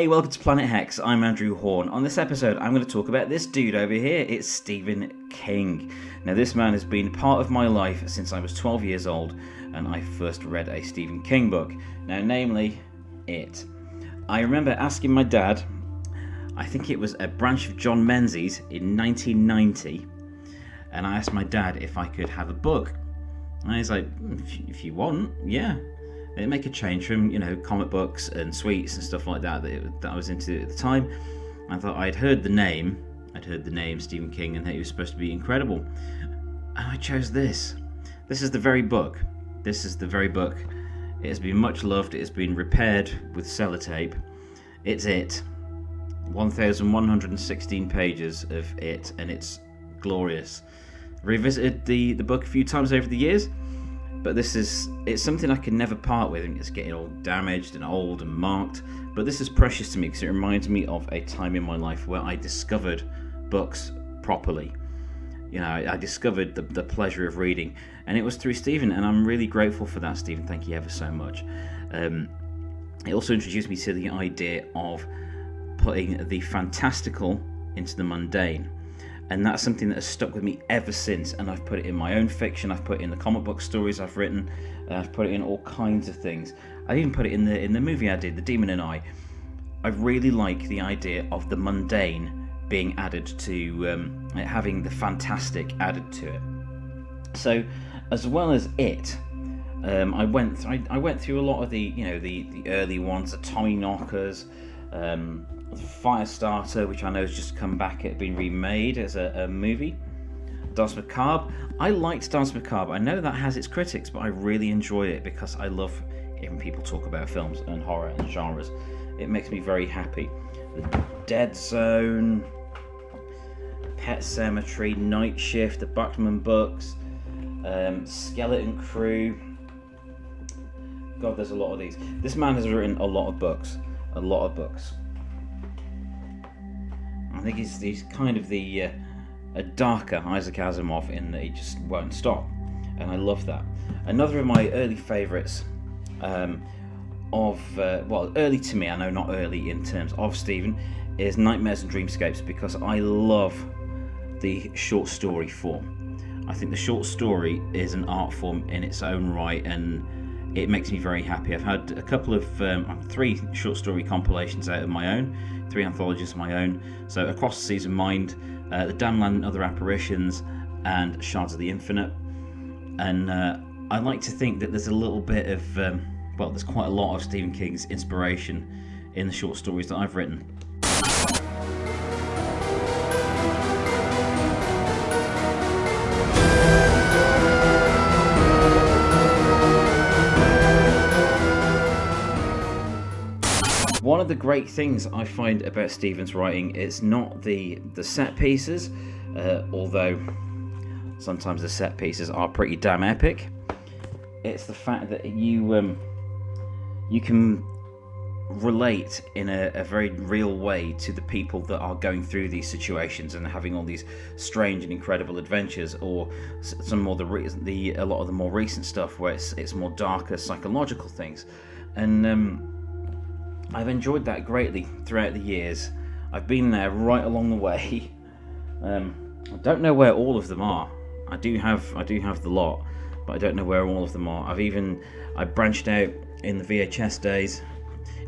Hey, welcome to Planet Hex. I'm Andrew Hawnt. On this episode, I'm going to talk about this dude over here. It's Stephen King. Now, this man has been part of my life since I was 12 years old, and I first read a Stephen King book. Now, namely, It. I remember asking my dad, I think it was a branch of John Menzies in 1990, and I asked my dad if I could have a book. And he's like, if you want, yeah. They make a change from, comic books and sweets and stuff like that I was into at the time. I thought I'd heard the name Stephen King, and that he was supposed to be incredible. And I chose this. This is the very book. It has been much loved. It has been repaired with sellotape. It's It. 1,116 pages of It, and it's glorious. Revisited the book a few times over the years. But it's something I can never part with. It's getting all damaged and old and marked. But this is precious to me because it reminds me of a time in my life where I discovered books properly. I discovered the pleasure of reading. And it was through Stephen. And I'm really grateful for that, Stephen. Thank you ever so much. It also introduced me to the idea of putting the fantastical into the mundane. And that's something that has stuck with me ever since. And I've put it in my own fiction. I've put it in the comic book stories I've written. I've put it in all kinds of things. I even put it in the movie I did, The Demon and I. I really like the idea of the mundane being added to having the fantastic added to it. So, as well as It, I went through a lot of the the early ones, the Tommy Knockers. Firestarter, which I know has just come back, it been remade as a movie. Danse Macabre. I liked Danse Macabre. I know that has its critics, but I really enjoy it because I love hearing people talk about films and horror and genres. It makes me very happy. The Dead Zone, Pet Sematary, Night Shift, the Bachman books, Skeleton Crew. God, there's a lot of these. This man has written a lot of books. I think he's kind of a darker Isaac Asimov in that he just won't stop, and I love that. Another of my early favourites early to me, I know not early in terms of Stephen, is Nightmares and Dreamscapes, because I love the short story form. I think the short story is an art form in its own right, and it makes me very happy. I've had a couple of 3 short story compilations out of my own, 3 anthologies of my own. So Across the Seas of Mind, The Damned Land and Other Apparitions, and Shards of the Infinite. And I like to think that there's a little bit of, there's quite a lot of Stephen King's inspiration in the short stories that I've written. One of the great things I find about Stephen's writing is not the set pieces, although sometimes the set pieces are pretty damn epic. It's the fact that you can relate in a very real way to the people that are going through these situations and having all these strange and incredible adventures, or some more a lot of the more recent stuff where it's more darker psychological things. And I've enjoyed that greatly throughout the years. I've been there right along the way. I don't know where all of them are. I do have the lot, but I don't know where all of them are. I branched out in the VHS days.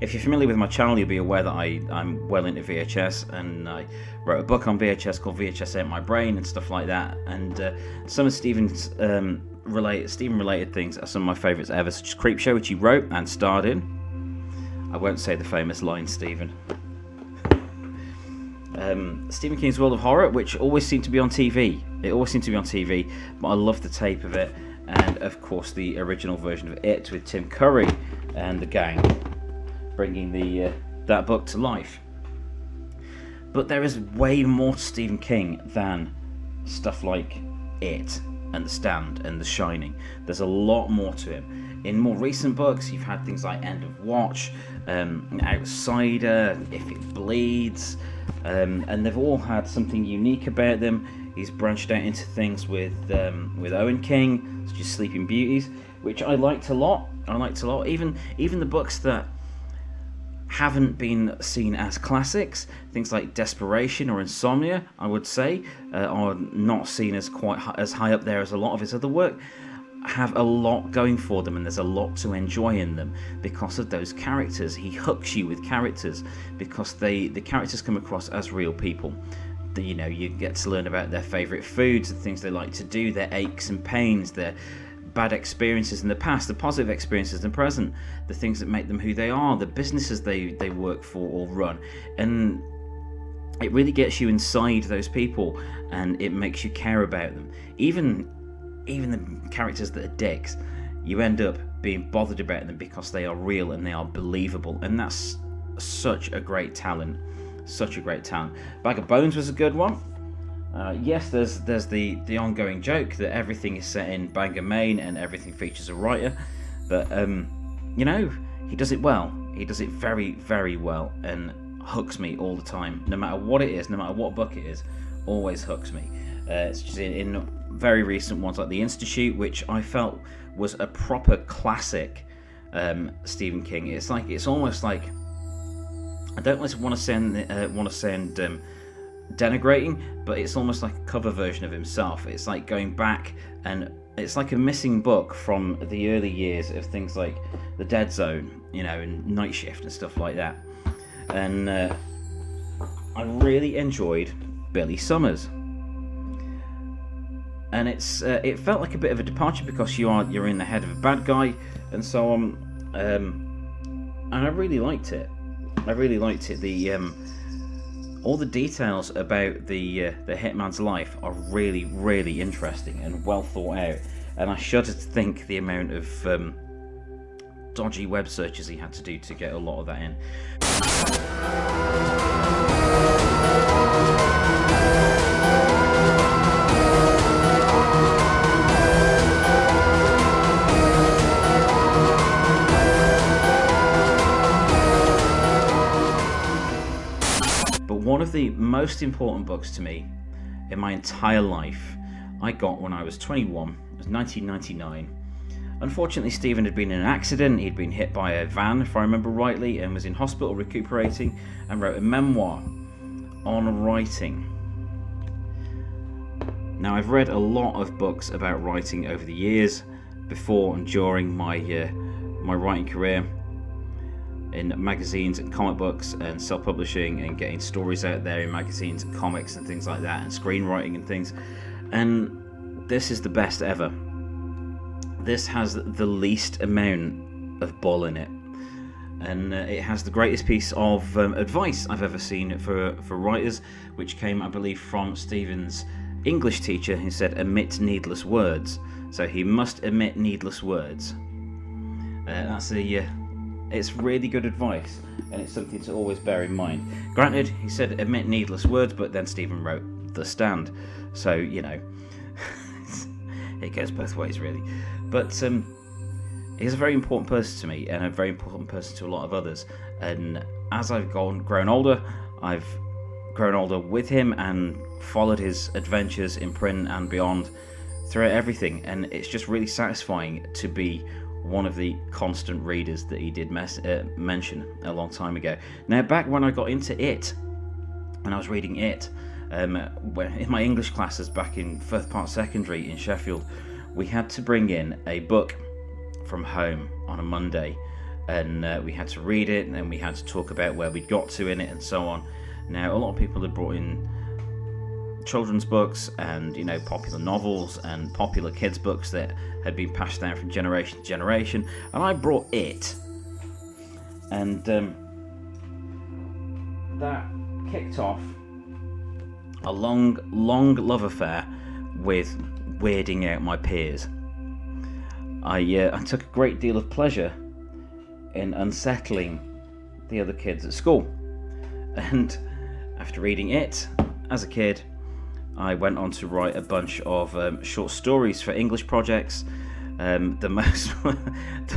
If you're familiar with my channel, you'll be aware that I'm well into VHS, and I wrote a book on VHS called VHS Ate My Brain and stuff like that. And some of Stephen's Stephen-related things are some of my favourites ever, such as Creepshow, which he wrote and starred in. I won't say the famous line, Stephen. Stephen King's World of Horror, which always seemed to be on TV. It always seemed to be on TV, but I love the tape of it. And, of course, the original version of It with Tim Curry and the gang, bringing that book to life. But there is way more to Stephen King than stuff like It and The Stand and The Shining. There's a lot more to him. In more recent books, you've had things like End of Watch, Outsider, If It Bleeds, and they've all had something unique about them. He's branched out into things with Owen King, such as Sleeping Beauties, which I liked a lot. Even the books that haven't been seen as classics. Things like Desperation or Insomnia, I would say, are not seen as quite as high up there as a lot of his other work. Have a lot going for them, and there's a lot to enjoy in them because of those characters. He hooks you with characters because the characters come across as real people. You get to learn about their favourite foods, the things they like to do, their aches and pains, their bad experiences in the past, the positive experiences in the present, the things that make them who they are, the businesses they work for or run. And it really gets you inside those people, and it makes you care about them. Even the characters that are dicks, you end up being bothered about them because they are real and they are believable, and that's such a great talent. Bag of Bones was a good one. Yes, there's the ongoing joke that everything is set in Bangor, Maine, and everything features a writer, but he does it well. He does it very, very well, and hooks me all the time, no matter what it is, no matter what book it is, always hooks me. It's just in very recent ones like The Institute, which I felt was a proper classic Stephen King. It's almost like, I don't want to sound denigrating, but it's almost like a cover version of himself. It's like going back, and it's like a missing book from the early years of things like The Dead Zone, and Night Shift and stuff like that. And I really enjoyed Billy Summers. And it felt like a bit of a departure because you're in the head of a bad guy and so on, and I really liked it. The all the details about the hitman's life are really, really interesting and well thought out. And I shudder to think the amount of dodgy web searches he had to do to get a lot of that in. One of the most important books to me in my entire life I got when I was 21. It was 1999. Unfortunately, Stephen had been in an accident. He'd been hit by a van, if I remember rightly, and was in hospital recuperating, and wrote a memoir on writing. Now, I've read a lot of books about writing over the years, before and during my writing career, in magazines and comic books and self-publishing and getting stories out there in magazines and comics and things like that, and screenwriting and things. And this is the best ever. This has the least amount of bull in it, and it has the greatest piece of advice I've ever seen for writers, which came, I believe, from Stephen's English teacher, who said, "Omit needless words." So he must omit needless words. It's really good advice, and it's something to always bear in mind. Granted, he said omit needless words, but then Stephen wrote The Stand, so it goes both ways really. But he's a very important person to me, and a very important person to a lot of others. And as I've grown older, I've grown older with him and followed his adventures in print and beyond throughout everything, and it's just really satisfying to be one of the constant readers that he did mention a long time ago. Now, back when I got into it, when I was reading it, in my English classes back in Firth Park Secondary in Sheffield, we had to bring in a book from home on a Monday, and we had to read it, and then we had to talk about where we'd got to in it and so on. Now, a lot of people had brought in children's books and popular novels and popular kids books that had been passed down from generation to generation, and I brought it, and that kicked off a long love affair with weirding out my peers. I took a great deal of pleasure in unsettling the other kids at school, and after reading it as a kid, I went on to write a bunch of short stories for English projects. The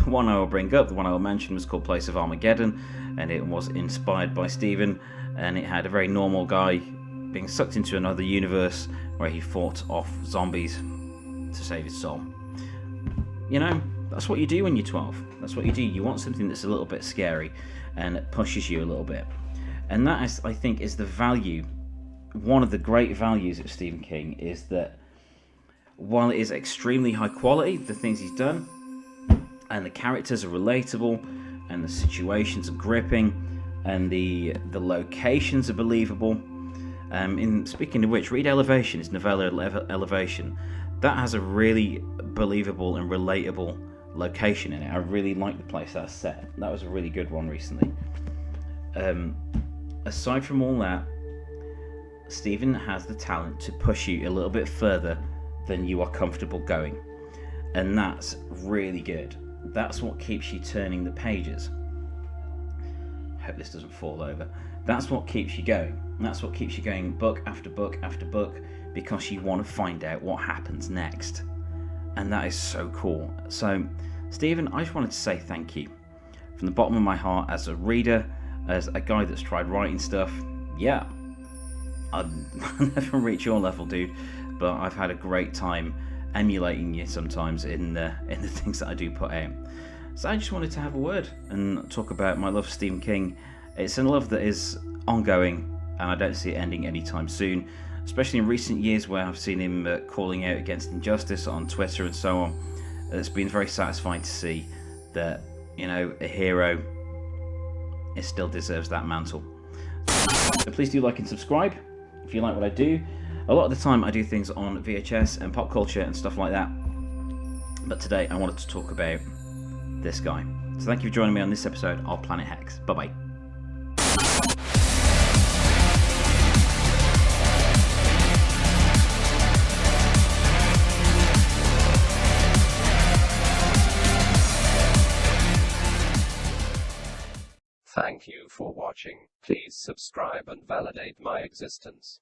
one I will bring up, the one I will mention, was called Place of Armageddon, and it was inspired by Stephen, and it had a very normal guy being sucked into another universe where he fought off zombies to save his soul. That's what you do when you're 12. That's what you do. You want something that's a little bit scary. and it pushes you a little bit. And that is, I think, is the value. One of the great values of Stephen King is that while it is extremely high quality, the things he's done, and the characters are relatable, and the situations are gripping, and the locations are believable. In speaking of which, read Elevation, his novella Elevation. That has a really believable and relatable location in it. I really like the place that's set. That was a really good one recently. Aside from all that, Stephen has the talent to push you a little bit further than you are comfortable going, and that's really good. That's what keeps you turning the pages. Hope this doesn't fall over. That's what keeps you going. That's what keeps you going book after book after book, because you want to find out what happens next. And that is so cool. So, Stephen, I just wanted to say thank you from the bottom of my heart, as a reader, as a guy that's tried writing stuff. Yeah, I'll never reach your level, dude, but I've had a great time emulating you sometimes in the things that I do put out. So I just wanted to have a word and talk about my love for Stephen King. It's a love that is ongoing, and I don't see it ending anytime soon, especially in recent years where I've seen him calling out against injustice on Twitter and so on. It's been very satisfying to see that, you know, a hero, it still deserves that mantle. So please do like and subscribe if you like what I do. A lot of the time I do things on VHS and pop culture and stuff like that, but today I wanted to talk about this guy. So thank you for joining me on this episode of Planet Hex. Bye bye. Thank you for watching. Please subscribe and validate my existence.